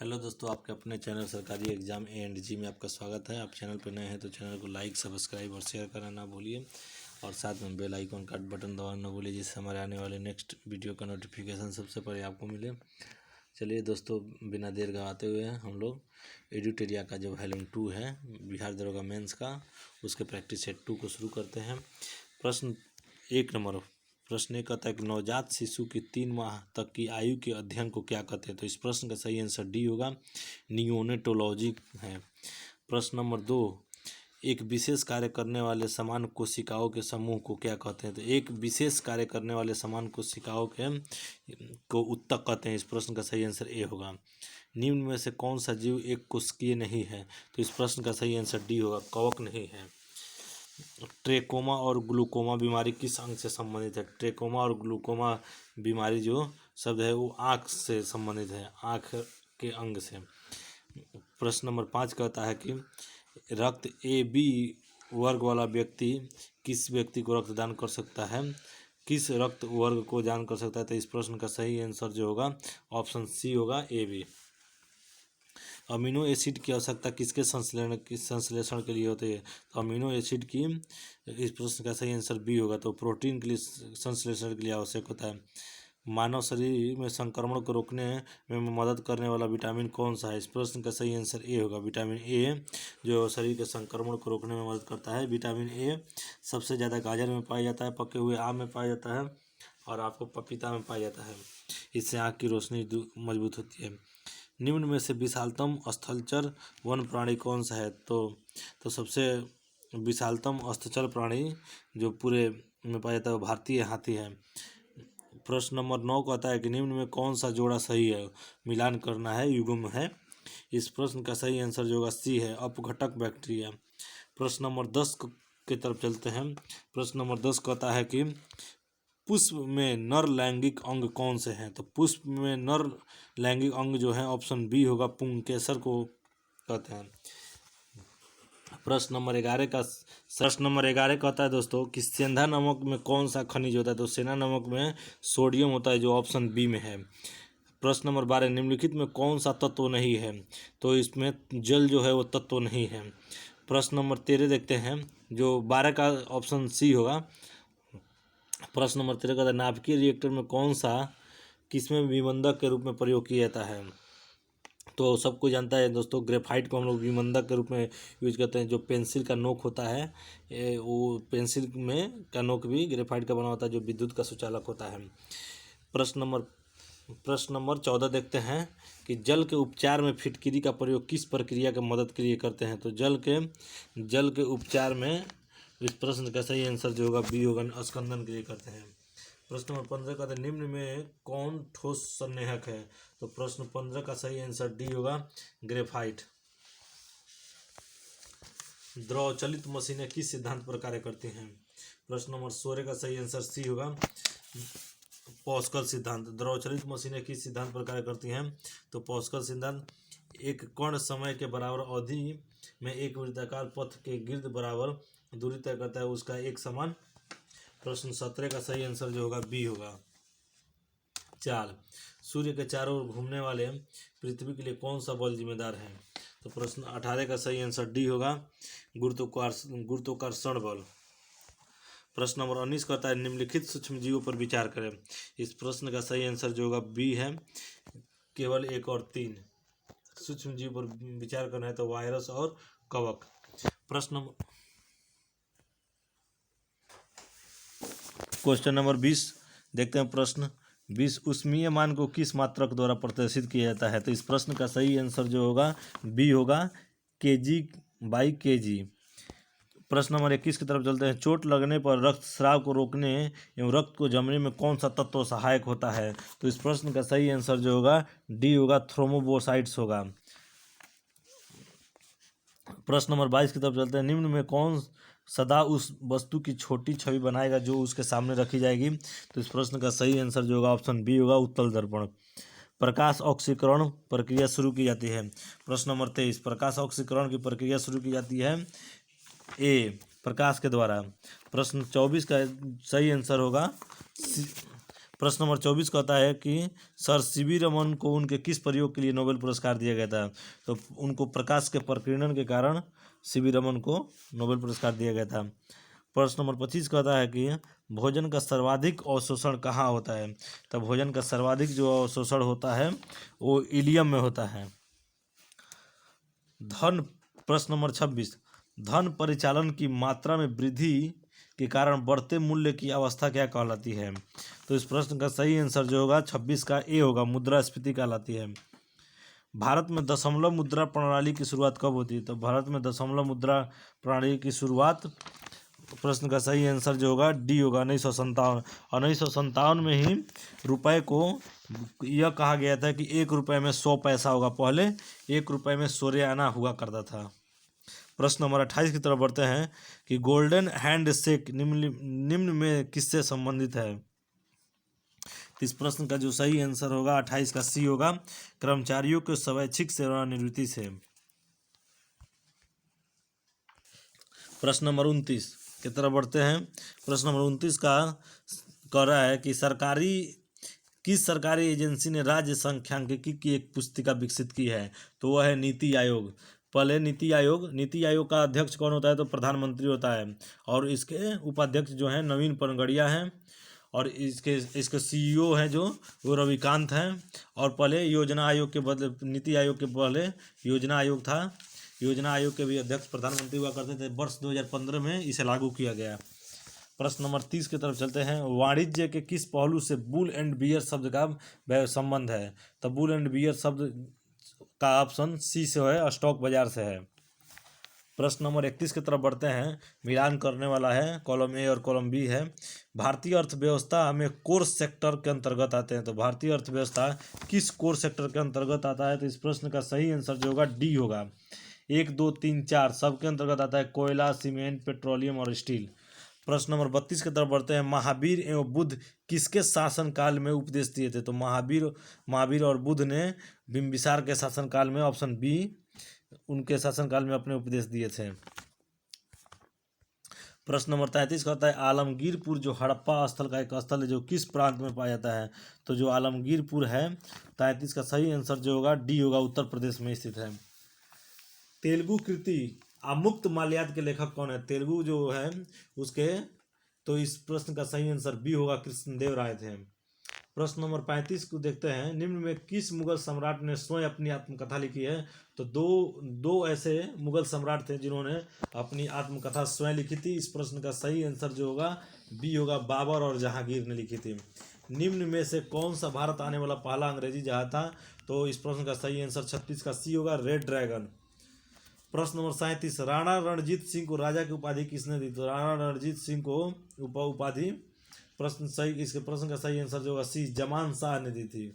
Hello दोस्तों, आपके अपने चैनल सरकारी एग्जाम A&G में आपका स्वागत है। आप चैनल पर नए हैं तो चैनल को लाइक, सब्सक्राइब और शेयर करना ना भूलिए और साथ में बेल आइकन का बटन दबाना ना भूलिए, जिससे हमारे आने वाले नेक्स्ट वीडियो का नोटिफिकेशन सबसे पहले आपको मिले। चलिए दोस्तों, बिना देर गवाते हुए हम लोग एडिटोरिया का जो वॉल्यूम 2 है बिहार दरोगा मेंस का, उसके प्रैक्टिस सेट 2 को शुरू करते हैं। प्रश्न 1 नंबर प्रश्न एक कहता है कि नवजात शिशु की 3 माह तक की आयु के अध्ययन को क्या कहते हैं। तो इस प्रश्न का सही आंसर डी होगा, नियोनेटोलॉजी है। प्रश्न नंबर 2, एक विशेष कार्य करने वाले समान कोशिकाओं के समूह को क्या कहते हैं। तो एक विशेष कार्य करने वाले समान कोशिकाओं के को उत्तक कहते हैं। इस प्रश्न का सही आंसर ए होगा। निम्न में से कौन सा जीव एक कोशिकीय नहीं है। तो इस प्रश्न का सही आंसर डी होगा, कवक नहीं है। ट्रेकोमा और ग्लूकोमा बीमारी किस अंग से संबंधित है। ट्रेकोमा और ग्लूकोमा बीमारी जो शब्द है वो आँख से संबंधित है, आँख के अंग से। प्रश्न नंबर 5 कहता है कि रक्त AB वर्ग वाला व्यक्ति किस व्यक्ति को रक्तदान कर सकता है, किस रक्त वर्ग को दान कर सकता है। तो इस प्रश्न का सही आंसर जो होगा ऑप्शन सी होगा, AB। अमीनो एसिड की आवश्यकता किसके संश्लेषण के लिए होती है। तो अमीनो एसिड की, इस प्रश्न का सही आंसर बी होगा। तो प्रोटीन के लिए संश्लेषण के लिए आवश्यक होता है। मानव शरीर में संक्रमण को रोकने में मदद करने वाला विटामिन कौन सा है। इस प्रश्न का सही आंसर ए होगा, विटामिन ए, जो शरीर के संक्रमण को रोकने में मदद करता है। विटामिन ए सबसे ज़्यादा गाजर में पाया जाता है, पके हुए आम में पाया जाता है और आपको पपीता में पाया जाता है। इससे आँख की रोशनी मजबूत होती है। निम्न में से विशालतम स्थलचर वन प्राणी कौन सा है। तो सबसे विशालतम स्थलचर प्राणी जो पूरे में पाया जाता है वो भारतीय हाथी है। प्रश्न नंबर 9 कहता है कि निम्न में कौन सा जोड़ा सही है। मिलान करना है, युग्म है। इस प्रश्न का सही आंसर जो होगा सी है, अपघटक बैक्टीरिया। प्रश्न नंबर 10 की तरफ चलते हैं। प्रश्न नंबर 10 कहता है कि पुष्प में नर लैंगिक अंग कौन से हैं। तो पुष्प में नर लैंगिक अंग जो है ऑप्शन बी होगा, पुंकेसर को कहते हैं। प्रश्न नंबर 11 कहता है दोस्तों कि सेंधा नमक में कौन सा खनिज होता है। तो सेना नमक में सोडियम होता है, जो ऑप्शन बी में है। प्रश्न नंबर 12, निम्नलिखित में कौन सा तत्व नहीं है। तो इसमें जल जो है वो तत्व नहीं है। प्रश्न नंबर 13 देखते हैं, जो 12 का ऑप्शन सी होगा। प्रश्न नंबर 13 का नाभिकीय रिएक्टर में कौन सा किसमें विमंदक के रूप में प्रयोग किया जाता है। तो सबको जानता है दोस्तों, ग्रेफाइट को हम लोग विमंदक के रूप में यूज करते हैं। जो पेंसिल का नोक होता है, वो पेंसिल में का नोक भी ग्रेफाइट का बना होता है, जो विद्युत का सुचालक होता है। प्रश्न नंबर 14 देखते हैं कि जल के उपचार में फिटकिरी का प्रयोग किस प्रक्रिया की मदद के लिए करते हैं। तो जल के उपचार में, इस प्रश्न का सही आंसर जो होगा बी होगा, स्कंदन के लिए करते हैं। प्रश्न नंबर 15 का निम्न में कौन ठोस संनेहक है। तो प्रश्न 15 का सही आंसर डी होगा, ग्रेफाइट। द्रव चलित मशीनें किस सिद्धांत पर कार्य करती हैं। प्रश्न नंबर 16 का सही आंसर सी होगा, पॉस्कल सिद्धांत। द्रव चलित मशीनें किस सिद्धांत पर कार्य करती हैं। तो पॉस्कल सिद्धांत, एक कण समय के बराबर अवधि में एक वृत्ताकार पथ के गिर्द बराबर दूरी तय करता है, उसका एक समान। प्रश्न 17 का सही आंसर जो होगा बी होगा, चाल। सूर्य के चारों ओर घूमने वाले पृथ्वी के लिए कौन सा बल जिम्मेदार है। तो प्रश्न 18 का सही आंसर डी होगा, गुरुत्वाकर्षण बल। प्रश्न नंबर 19 कहता है निम्नलिखित सूक्ष्म जीवों पर विचार करें। इस प्रश्न का सही आंसर जो होगा बी है, केवल 1 और 3 सूक्ष्म जीव पर विचार करना है, तो वायरस और कवक। क्वेश्चन नंबर 20 देखते हैं। प्रश्न 20, ऊष्मीय मान को किस मात्रक द्वारा प्रदर्शित किया जाता है। तो इस प्रश्न का सही आंसर जो होगा बी होगा, kg/kg। प्रश्न नंबर 21 की तरफ चलते हैं। चोट लगने पर रक्तस्राव को रोकने एवं रक्त को जमने में कौन सा तत्व सहायक होता है। तो इस प्रश्न का सही आंसर जो होगा डी होगा, थ्रोम्बोसाइट्स होगा। प्रश्न नंबर 22 की तरफ चलते हैं। निम्न में कौन सदा उस वस्तु की छोटी छवि बनाएगा जो उसके सामने रखी जाएगी। तो इस प्रश्न का सही आंसर जो होगा ऑप्शन बी होगा, उत्तल दर्पण। प्रकाश ऑक्सीकरण प्रक्रिया शुरू की जाती है। प्रश्न नंबर 23, प्रकाश ऑक्सीकरण की प्रक्रिया शुरू की जाती है ए, प्रकाश के द्वारा। प्रश्न 24 का सही आंसर होगा प्रश्न नंबर 24 कहता है कि सर सीवी रमन को उनके किस प्रयोग के लिए नोबेल पुरस्कार दिया गया था? तो उनको प्रकाश के प्रकीर्णन के कारण सीवी रमन को नोबेल पुरस्कार दिया गया था। प्रश्न नंबर 25 कहता है कि भोजन का सर्वाधिक अवशोषण कहाँ होता है? तो भोजन का सर्वाधिक जो अवशोषण होता है वो इलियम में होता है। धन प्रश्न नंबर 26, धन परिचालन की मात्रा में वृद्धि के कारण बढ़ते मूल्य की अवस्था क्या कहलाती है? तो इस प्रश्न का सही आंसर जो होगा 26 का ए होगा, मुद्रास्फीति कहलाती है। भारत में दशमलव मुद्रा प्रणाली की शुरुआत कब होती है? तो भारत में दशमलव मुद्रा प्रणाली की शुरुआत, प्रश्न का सही आंसर जो होगा डी होगा, 1957। 1957 में ही रुपए को यह कहा गया था कि 1 रुपये में 100 पैसा होगा। पहले 1 रुपये में 100 आना हुआ करता था। प्रश्न नंबर 28 की तरफ बढ़ते हैं कि गोल्डन हैंड शेक निम्न में किससे संबंधित है? तो इस प्रश्न का जो सही आंसर होगा 28 का सी होगा, कर्मचारियों के स्वैच्छिक सेवानिवृत्ति से। प्रश्न नंबर 29 की तरफ बढ़ते हैं। प्रश्न नंबर 29 का कह रहा है कि किस सरकारी एजेंसी ने राज्य सांख्यिकी की एक पुस्तिका विकसित की है? तो वह है नीति आयोग। पहले नीति आयोग का अध्यक्ष कौन होता है? तो प्रधानमंत्री होता है, और इसके उपाध्यक्ष जो हैं नवीन पनगड़िया हैं, और इसके सीईओ हैं जो वो रविकांत हैं। और पहले योजना आयोग के बदले, नीति आयोग के पहले योजना आयोग था। योजना आयोग के भी अध्यक्ष प्रधानमंत्री हुआ करते थे। वर्ष 2015 में इसे लागू किया गया। प्रश्न नंबर 30 की तरफ चलते हैं। वाणिज्य के किस पहलू से बुल एंड बियर शब्द का संबंध है? तो बुल एंड बियर शब्द का ऑप्शन सी से है, स्टॉक बाजार से है। प्रश्न नंबर 31 की तरफ बढ़ते हैं। मिलान करने वाला है, कॉलम ए और कॉलम बी है। भारतीय अर्थव्यवस्था में कोर सेक्टर के अंतर्गत आते हैं। तो भारतीय अर्थव्यवस्था किस कोर सेक्टर के अंतर्गत आता है? तो इस प्रश्न का सही आंसर जो होगा डी होगा। 1, 2, 3, 4 सबके अंतर्गत आता है, कोयला, सीमेंट, पेट्रोलियम और स्टील। प्रश्न नंबर 32 की तरफ बढ़ते हैं। महावीर एवं बुद्ध किसके शासनकाल में उपदेश दिए थे? तो महावीर और बुद्ध ने बिंबिसार के शासनकाल में, ऑप्शन बी, उनके शासनकाल में अपने उपदेश दिए थे। प्रश्न नंबर 33 कहता है आलमगीरपुर जो हड़प्पा स्थल का एक स्थल है जो किस प्रांत में पाया जाता है? तो जो आलमगीरपुर है, 33 का सही आंसर जो होगा डी होगा, उत्तर प्रदेश में स्थित है। तेलुगु कृति आमुक्त माल्याद के लेखक कौन है? तेलुगु जो है उसके, तो इस प्रश्न का सही आंसर बी होगा, कृष्णदेव राय थे। प्रश्न नंबर 35 को देखते हैं। निम्न में किस मुगल सम्राट ने स्वयं अपनी आत्मकथा लिखी है? तो दो ऐसे मुगल सम्राट थे जिन्होंने अपनी आत्मकथा स्वयं लिखी थी। इस प्रश्न का सही आंसर जो होगा बी होगा, बाबर और जहांगीर ने लिखी थी। निम्न में से कौन सा भारत आने वाला पहला अंग्रेजी जहाज था? तो इस प्रश्न का सही आंसर 36 का सी होगा, रेड ड्रैगन। प्रश्न नंबर 37, राणा रणजीत सिंह को राजा की उपाधि किसने दी? तो राणा रणजीत सिंह को उपाधि, इसके प्रश्न का सही आंसर जो होगा सी, जमान शाह ने दी थी।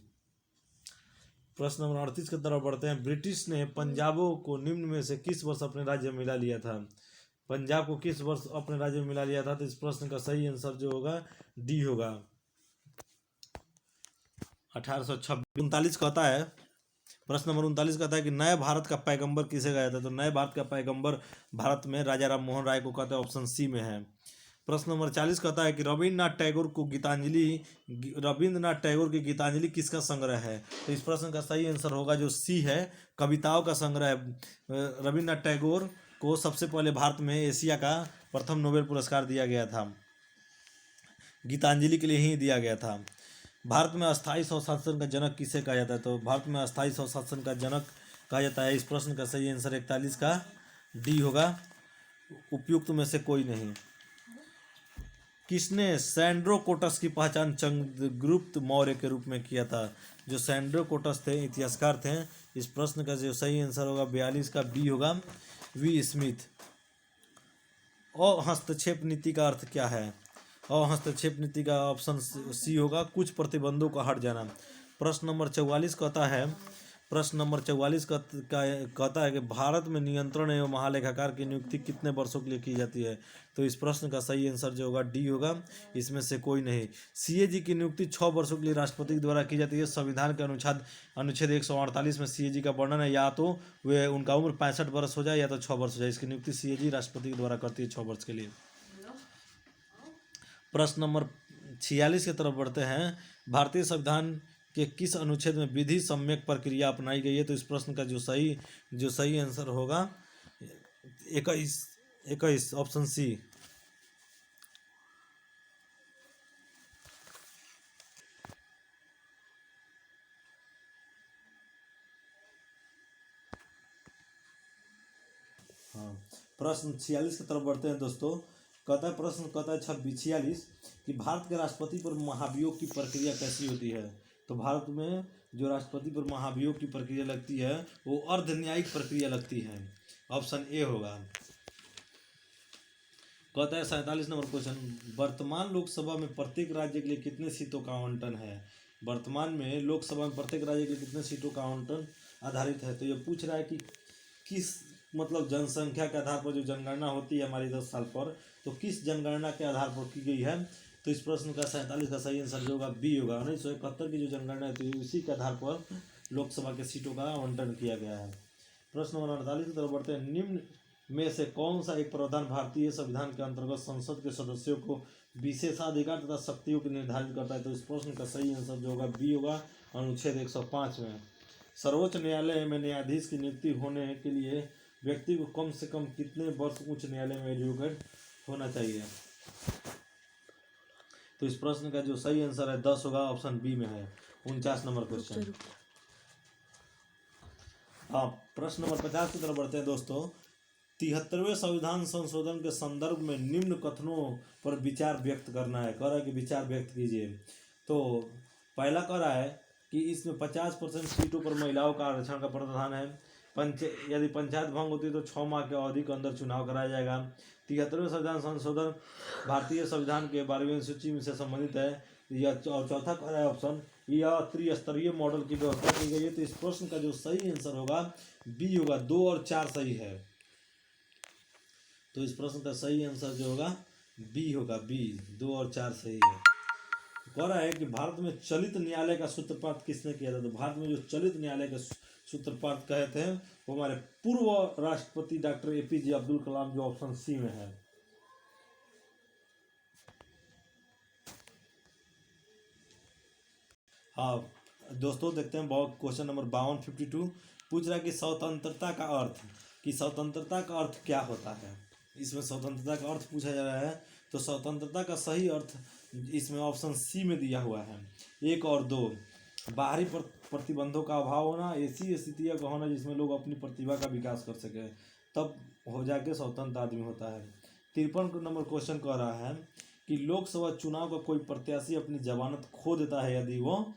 प्रश्न नंबर 38 की तरफ बढ़ते हैं। ब्रिटिश ने पंजाबों को निम्न में से किस वर्ष अपने राज्य में मिला लिया था? पंजाब को किस वर्ष अपने राज्य में मिला लिया था? तो इस प्रश्न का सही आंसर जो होगा डी होगा, 1826। 39 कहता है, प्रश्न नंबर 39 कहता है कि नए भारत का पैगंबर किसे कहा जाता है? तो नए भारत का पैगंबर भारत में राजा राम मोहन राय को कहते हैं, ऑप्शन सी में है। प्रश्न नंबर 40 कहता है कि रविन्द्रनाथ टैगोर की गीतांजलि किसका संग्रह है? तो इस प्रश्न का सही आंसर होगा जो सी है, कविताओं का संग्रह। रविन्द्रनाथ टैगोर को सबसे पहले भारत में एशिया का प्रथम नोबेल पुरस्कार दिया गया था, गीतांजलि के लिए ही दिया गया था। भारत में अस्थायी स्वशासन का जनक किसे कहा जाता है? तो भारत में अस्थायी स्वशासन का जनक कहा जाता है। इस प्रश्न का सही आंसर 41 का डी होगा, उपयुक्त में से कोई नहीं। किसने सैंड्रोकोटस की पहचान चंद्रगुप्त मौर्य के रूप में किया था? जो सैंड्रोकोटस थे इतिहासकार थे। इस प्रश्न का जो सही आंसर होगा 42 का बी होगा, वी स्मिथ। हस्तक्षेप नीति का अर्थ क्या है? हस्तक्षेप नीति का ऑप्शन सी होगा, कुछ प्रतिबंधों का हट जाना। प्रश्न नंबर 44 कहता है, कहता है कि भारत में नियंत्रण एवं महालेखाकार की नियुक्ति कितने वर्षों के लिए की जाती है? तो इस प्रश्न का सही आंसर जो होगा डी होगा, इसमें से कोई नहीं। सीएजी की नियुक्ति 6 वर्षों के लिए राष्ट्रपति के द्वारा की जाती है। संविधान के अनुच्छेद 148 में सीएजी का वर्णन है, या तो वे उनका उम्र 65 वर्ष हो जाए या तो 6 वर्ष हो जाए। इसकी नियुक्ति सीएजी राष्ट्रपति के द्वारा करती है 6 वर्ष के लिए। प्रश्न नंबर 46 की तरफ बढ़ते हैं। भारतीय संविधान के किस अनुच्छेद में विधि सम्यक प्रक्रिया अपनाई गई है? तो इस प्रश्न का जो सही आंसर होगा 21 ऑप्शन सी। हाँ, प्रश्न 46 की तरफ बढ़ते हैं दोस्तों। प्रश्न कहता है 46 कि भारत के राष्ट्रपति पर महाभियोग की प्रक्रिया कैसी होती है? तो भारत में जो राष्ट्रपति पर महाभियोग की प्रक्रिया लगती है वो अर्ध न्यायिक प्रक्रिया लगती है। ऑप्शन ए होगा। कहता है 47 नंबर क्वेश्चन, वर्तमान लोकसभा में प्रत्येक राज्य के लिए कितने सीटों का आवंटन है? वर्तमान में लोकसभा में प्रत्येक राज्य के लिए कितने सीटों का आवंटन आधारित है? तो ये पूछ रहा है कि किस मतलब जनसंख्या के आधार पर जो जनगणना होती है हमारी 10 साल पर, तो किस जनगणना के आधार पर की गई है? तो इस प्रश्न का 47 का सही आंसर जो होगा बी होगा। 1971 की जो जनगणना है तो उसी के आधार पर लोकसभा के सीटों का आवंटन किया गया है। प्रश्न नंबर 48 की तरफ बढ़ते हैं। निम्न में से कौन सा एक प्रावधान भारतीय संविधान के अंतर्गत संसद के सदस्यों को विशेषाधिकार तथा शक्तियों को निर्धारित करता है? तो इस प्रश्न का सही आंसर जो होगा बी होगा, अनुच्छेद 105 में। सर्वोच्च न्यायालय में न्यायाधीश की नियुक्ति होने के लिए व्यक्ति को कम से कम कितने वर्ष उच्च न्यायालय में एजुकेट होना चाहिए? तो इस प्रश्न का जो सही आंसर है 10 होगा, ऑप्शन बी में है। 49 नंबर क्वेश्चन। हाँ, प्रश्न नंबर 50 की तरफ बढ़ते हैं दोस्तों। 73वें संविधान संशोधन के संदर्भ में निम्न कथनों पर विचार व्यक्त करना है। कह रहा है कि विचार व्यक्त कीजिए। तो पहला कह रहा है कि इसमें 50% सीटों पर महिलाओं का आरक्षण का प्रावधान है। यदि पंचायत भंग होती है तो 6 माह के अवधि के अंदर चुनाव कराया जाएगा। 73वें संविधान संशोधन भारतीय संविधान के 12वीं सूची में से संबंधित है। और चौथा कह रहा है ऑप्शन, यह त्रिस्तरीय मॉडल की व्यवस्था की गई है। तो इस प्रश्न का जो सही आंसर होगा बी होगा। 2 और 4 सही है। तो इस प्रश्न का सही आंसर जो होगा बी होगा, बी। 2 और 4 सही है। कह रहा है कि भारत में चलित न्यायालय का सूत्रपात किसने किया था? तो भारत में जो चलित न्यायालय का सूत्रपात कहे थे वो हमारे पूर्व राष्ट्रपति डॉक्टर एपीजे अब्दुल कलाम, जो ऑप्शन सी में है। हाँ दोस्तों, देखते हैं क्वेश्चन नंबर 52 पूछ रहा है कि स्वतंत्रता का अर्थ क्या होता है? इसमें स्वतंत्रता का अर्थ पूछा जा रहा है। तो स्वतंत्रता का सही अर्थ इसमें ऑप्शन सी में दिया हुआ है। 1 और 2, बाहरी प्रतिबंधों का अभाव होना, ऐसी स्थितियाँ का होना जिसमें लोग अपनी प्रतिभा का विकास कर सके, तब हो जाके स्वतंत्र आदमी होता है। 53 नंबर क्वेश्चन कह रहा है कि लोकसभा चुनाव का कोई प्रत्याशी अपनी जमानत खो देता है यदि वो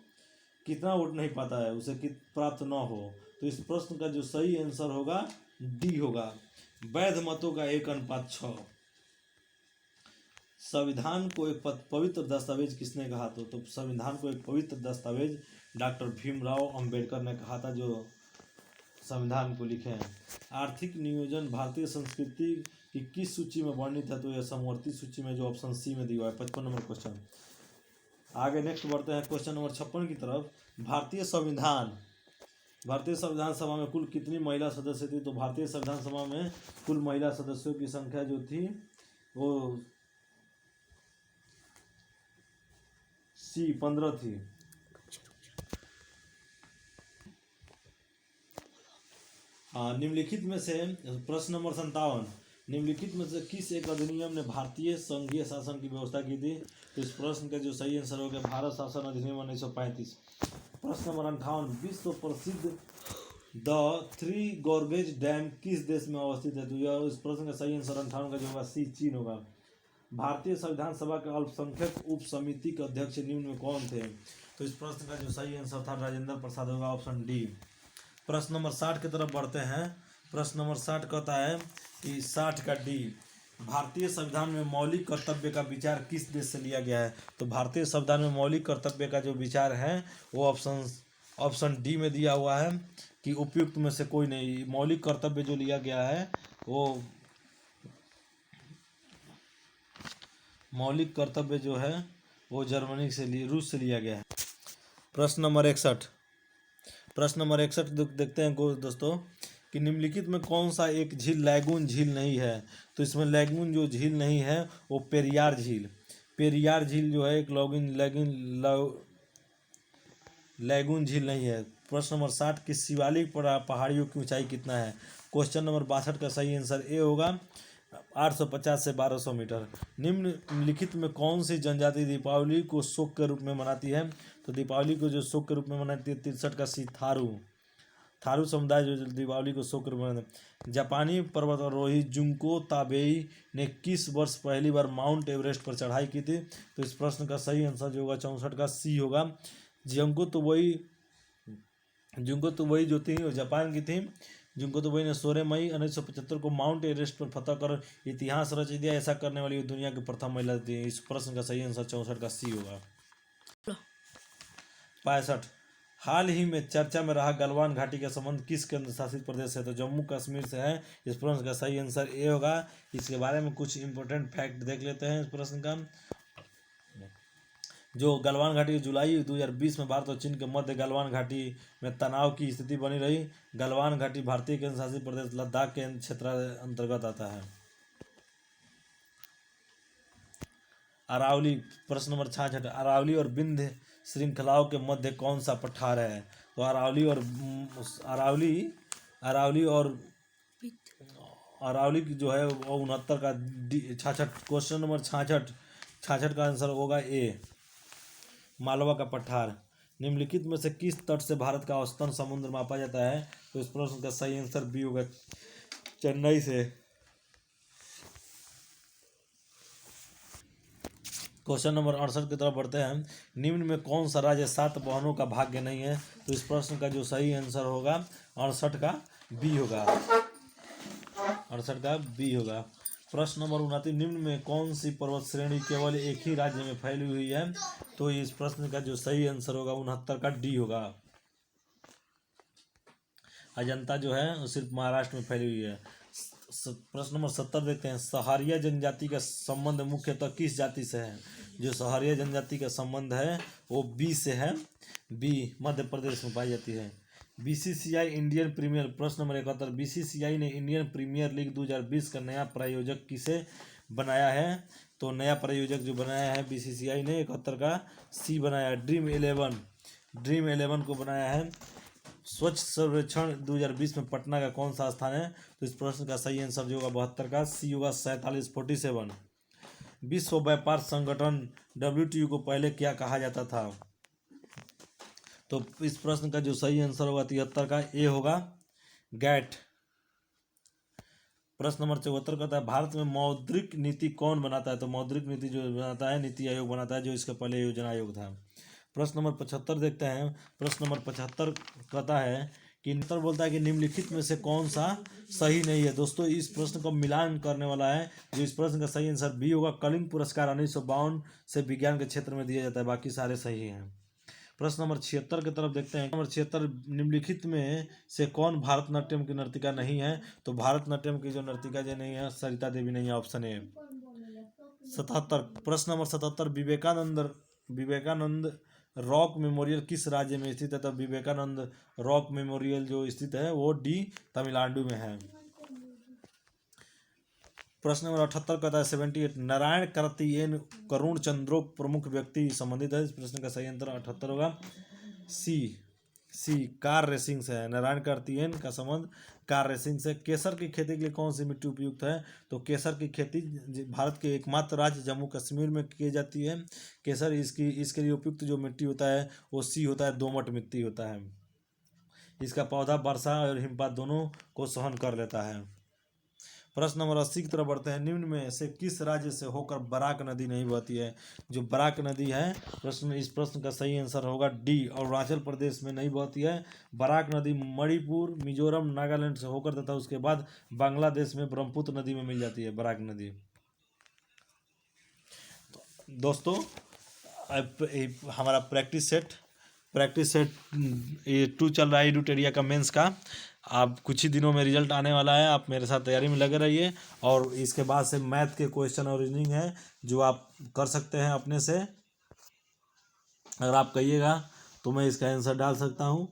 कितना वोट नहीं पाता है, उसे प्राप्त न हो। तो इस प्रश्न का जो सही आंसर होगा डी होगा, वैध मतों का 1:6। संविधान को एक पवित्र दस्तावेज किसने कहा? तो संविधान को एक पवित्र दस्तावेज डॉक्टर भीमराव अंबेडकर ने कहा था, जो संविधान को लिखे हैं। आर्थिक नियोजन भारतीय संस्कृति की किस सूची में वर्णित है? तो यह समवर्ती सूची में, जो ऑप्शन सी में दिया है। 55 नंबर क्वेश्चन। आगे नेक्स्ट बढ़ते हैं क्वेश्चन नंबर 56 की तरफ। भारतीय संविधान सभा में कुल कितनी महिला सदस्य थी? तो भारतीय संविधान सभा में कुल महिला सदस्यों की संख्या जो थी वो 15 थी। हाँ, निम्नलिखित में से प्रश्न नंबर 57, निम्नलिखित में से किस एक अधिनियम ने भारतीय संघीय शासन की व्यवस्था की थी? तो इस प्रश्न का जो सही आंसर हो गया भारत शासन अधिनियम 1935। प्रश्न नंबर 58, विश्व प्रसिद्ध द थ्री गॉर्गेज डैम किस देश में अवस्थित है? तो यह इस प्रश्न का सही आंसर 58 का जो होगा सी, चीन होगा। भारतीय संविधान सभा के अल्पसंख्यक उप समिति के अध्यक्ष निम्न में कौन थे? तो इस प्रश्न का जो सही आंसर था राजेंद्र प्रसाद होगा, ऑप्शन डी। प्रश्न नंबर 60 की तरफ बढ़ते हैं। प्रश्न नंबर 60 कहता है कि 60 का डी, भारतीय संविधान में मौलिक कर्तव्य का विचार किस देश से लिया गया है? तो भारतीय संविधान में मौलिक कर्तव्य का जो विचार है वो ऑप्शन डी में दिया हुआ है कि उपयुक्त में से कोई नहीं। मौलिक कर्तव्य जो लिया गया है वो मौलिक कर्तव्य जो है वो जर्मनी से रूस से लिया गया है। प्रश्न नंबर 61 देखते हैं दोस्तों कि निम्नलिखित में कौन सा एक झील लैगून झील नहीं है? तो इसमें लैगून जो झील नहीं है वो पेरियार झील जो है एक लैगून झील नहीं है। प्रश्न नंबर 60 की शिवालिक पहाड़ियों की ऊंचाई कितना है? क्वेश्चन नंबर 62 का सही आंसर ए होगा 850 से 1200 मीटर। निम्नलिखित में कौन सी जनजाति दीपावली को शोक के रूप में मनाती है? तो दीपावली को जो शोक के रूप में मनाती है 63 का सी थारू समुदाय जो दीपावली को शोक के रूप में मनाते हैं। जापानी पर्वतारोही जुंको ताबेई ने किस वर्ष पहली बार माउंट एवरेस्ट पर चढ़ाई की थी? तो इस प्रश्न का सही आंसर जो होगा 64 का सी होगा। जुंको तो वही जो थी वो जापान की थी। जुंको तो वही ने 16 मई 1975 को माउंट एवरेस्ट पर फतह कर इतिहास रच दिया। ऐसा करने वाली दुनिया की प्रथम महिला थी। इस प्रश्न का सही आंसर 64 का सी होगा। 65 हाल ही में चर्चा में रहा गलवान घाटी का संबंध किस केंद्र शासित प्रदेश है? तो जम्मू कश्मीर से है। इस प्रश्न का सही आंसर ए होगा। इसके बारे में कुछ इंपॉर्टेंट फैक्ट देख लेते हैं इस प्रश्न का। जो गलवान घाटी जुलाई 2020 में भारत और चीन के मध्य गलवान घाटी में तनाव की स्थिति बनी रही। गलवान घाटी भारतीय केंद्र शासित प्रदेश लद्दाख के क्षेत्र अंतर्गत आता है। अरावली प्रश्न नंबर 66 अरावली और विंध्य श्रृंखलाओं के मध्य कौन सा पठार है? तो अरावली की जो है वो 69 का 66 क्वेश्चन नंबर 66 का आंसर होगा ए मालवा का पठार। निम्नलिखित में से किस तट से भारत का औसतन समुद्र मापा जाता है? तो इस प्रश्न का सही आंसर बी होगा चेन्नई से। क्वेश्चन नंबर 68 की तरफ बढ़ते हैं। निम्न में कौन सा राज्य 7 बहनों का भाग्य नहीं है? तो इस प्रश्न का जो सही आंसर होगा 68 का बी होगा। 68 का बी होगा। प्रश्न नंबर 29 निम्न में कौन सी पर्वत श्रेणी केवल एक ही राज्य में फैली हुई है? तो इस प्रश्न का जो सही आंसर होगा 69 का डी होगा। अजंता जो है वो सिर्फ महाराष्ट्र में फैली हुई है। प्रश्न नंबर 70 देखते हैं। सहारिया जनजाति का संबंध मुख्यतः किस जाति से है? जो सहारिया जनजाति का संबंध है वो बी से है। बी मध्य प्रदेश में पाई जाती है। बीसीसीआई इंडियन प्रीमियर प्रश्न नंबर 71 बीसीसीआई ने इंडियन प्रीमियर लीग 2020 का नया प्रायोजक किसे बनाया है? तो नया प्रायोजक जो बनाया है बीसीसीआई ने 71 का सी बनाया ड्रीम 11 को बनाया है। स्वच्छ सर्वेक्षण 2020 में पटना का कौन सा स्थान है? तो इस प्रश्न का सही आंसर जो होगा 72 का सी होगा 47 विश्व व्यापार संगठन WTO को पहले क्या कहा जाता था? तो इस प्रश्न का जो सही आंसर होगा 73 का ए होगा गैट। प्रश्न नंबर 74 कहता है भारत में मौद्रिक नीति कौन बनाता है? तो मौद्रिक नीति जो बनाता है नीति आयोग बनाता है, जो इसका पहले योजना आयोग था। प्रश्न नंबर 75 देखते हैं। प्रश्न नंबर 75 कहता है कि उत्तर बोलता है कि निम्नलिखित में से कौन सा सही नहीं है। दोस्तों इस प्रश्न को मिलान करने वाला है। जो इस प्रश्न का सही आंसर बी होगा। कलिंग पुरस्कार 1952 से विज्ञान के क्षेत्र में दिया जाता है, बाकी सारे सही हैं। प्रश्न नंबर 76 की तरफ देखते हैं। नंबर 76 निम्नलिखित में से कौन भारतनाट्यम की नर्तिका नहीं है? तो भारतनाट्यम की जो नर्तिका जो नहीं है सरिता देवी नहीं है, ऑप्शन ए। 77 प्रश्न नंबर 77 विवेकानंद रॉक मेमोरियल किस राज्य में स्थित है? तो विवेकानंद रॉक मेमोरियल जो स्थित है वो डी तमिलनाडु में है। प्रश्न नंबर 78 कहता है 78 नारायण कार्तिकेयन करुण चंद्रो प्रमुख व्यक्ति संबंधित है। इस प्रश्न का सही आंसर 78 होगा सी कार रेसिंग से है। नारायण कार्तिकेयन का संबंध कार रेसिंग से। केसर की खेती के लिए कौन सी मिट्टी उपयुक्त है? तो केसर की खेती भारत के एकमात्र राज्य जम्मू कश्मीर में की जाती है। केसर इसके लिए उपयुक्त जो मिट्टी होता है वो सी होता है, दोमट मिट्टी होता है। इसका पौधा वर्षा और हिमपात दोनों को सहन कर लेता है। प्रश्न नंबर 80 की तरफ बढ़ते हैं। निम्न में से किस राज्य से होकर बराक नदी नहीं बहती है? जो बराक नदी है इस प्रश्न का सही आंसर होगा डी अरुणाचल प्रदेश में नहीं बहती है। बराक नदी मणिपुर, मिजोरम, नागालैंड से होकर तथा उसके बाद बांग्लादेश में ब्रह्मपुत्र नदी में मिल जाती है बराक नदी। दोस्तों हमारा प्रैक्टिस सेट ये 2 चल रहा है एडुटेरिया का मेंस का। आप कुछ ही दिनों में रिजल्ट आने वाला है, आप मेरे साथ तैयारी में लगे रहिए। और इसके बाद से मैथ के क्वेश्चन और रीजनिंग है जो आप कर सकते हैं अपने से। अगर आप कहिएगा तो मैं इसका आंसर डाल सकता हूँ।